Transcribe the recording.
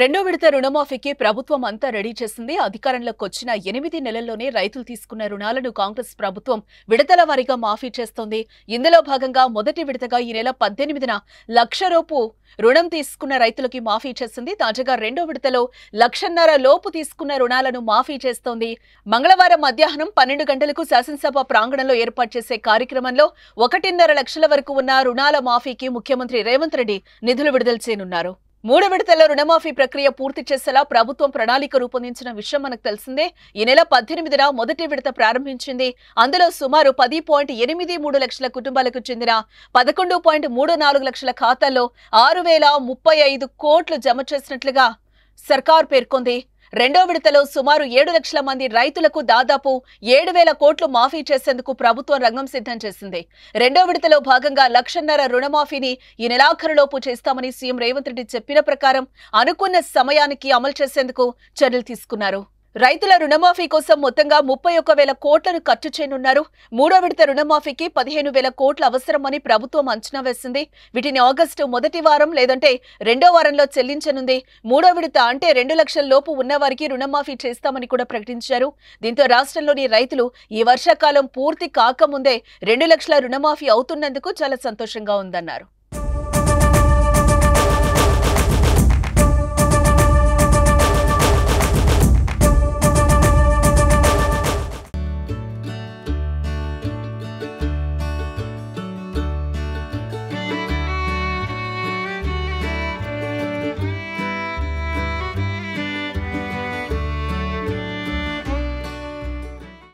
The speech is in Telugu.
రెండో విడత రుణమాఫీకి ప్రభుత్వం అంతా రెడీ చేసింది. అధికారంలోకి వచ్చిన 8 నెలల్లోనే రైతులు తీసుకున్న రుణాలను కాంగ్రెస్ ప్రభుత్వం విడతల వారీగా మాఫీ చేస్తోంది. ఇందులో భాగంగా మొదటి విడతగా ఈ నెల 18న లక్షలోపు రుణం తీసుకున్న రైతులకి మాఫీ చేసింది. తాజాగా రెండో విడతలో 1,50,000 లోపు తీసుకున్న రుణాలను మాఫీ చేస్తోంది. మంగళవారం మధ్యాహ్నం 12 గంటలకు శాసనసభ ప్రాంగణంలో ఏర్పాటు చేసే కార్యక్రమంలో 1.5 లక్షల వరకు ఉన్న రుణాల మాఫీకి ముఖ్యమంత్రి రేవంత్ రెడ్డి నిధులు విడుదల చేయనున్నారు. 3 విడతల్లో రుణమాఫీ ప్రక్రియ పూర్తి చేసేలా ప్రభుత్వం ప్రణాళిక రూపొందించిన విషయం మనకు తెలిసిందే. ఈ నెల 18న మొదటి విడత ప్రారంభించింది. అందులో సుమారు 10.83 లక్షల కుటుంబాలకు చెందిన 11.34 లక్షల ఖాతాల్లో 6,035 కోట్లు జమ చేసినట్లుగా సర్కార్ పేర్కొంది. రెండో విడతలో సుమారు 7 లక్షల మంది రైతులకు దాదాపు 7,000 కోట్లు మాఫీ చేసేందుకు ప్రభుత్వం రంగం సిద్ధం చేసింది. రెండో విడతలో భాగంగా 1,50,000 రుణమాఫీని ఈ నెలాఖరులోపు చేస్తామని సీఎం రేవంత్ రెడ్డి చెప్పిన ప్రకారం అనుకున్న సమయానికి అమలు చేసేందుకు చర్యలు తీసుకున్నారు. రైతుల రుణమాఫీ కోసం మొత్తంగా 31,000 కోట్లను ఖర్చు చేయనున్నారు. మూడో విడత రుణమాఫీకి 15,000 కోట్లు అవసరమని ప్రభుత్వం అంచనా వేసింది. వీటిని ఆగస్టు మొదటి వారం లేదంటే రెండో వారంలో చెల్లించనుంది. మూడో విడత అంటే 2 లక్షల లోపు ఉన్నవారికి రుణమాఫీ చేస్తామని కూడా ప్రకటించారు. దీంతో రాష్ట్రంలోని రైతులు ఈ వర్షాకాలం పూర్తి కాకముందే 2 లక్షల రుణమాఫీ అవుతున్నందుకు చాలా సంతోషంగా ఉందన్నారు.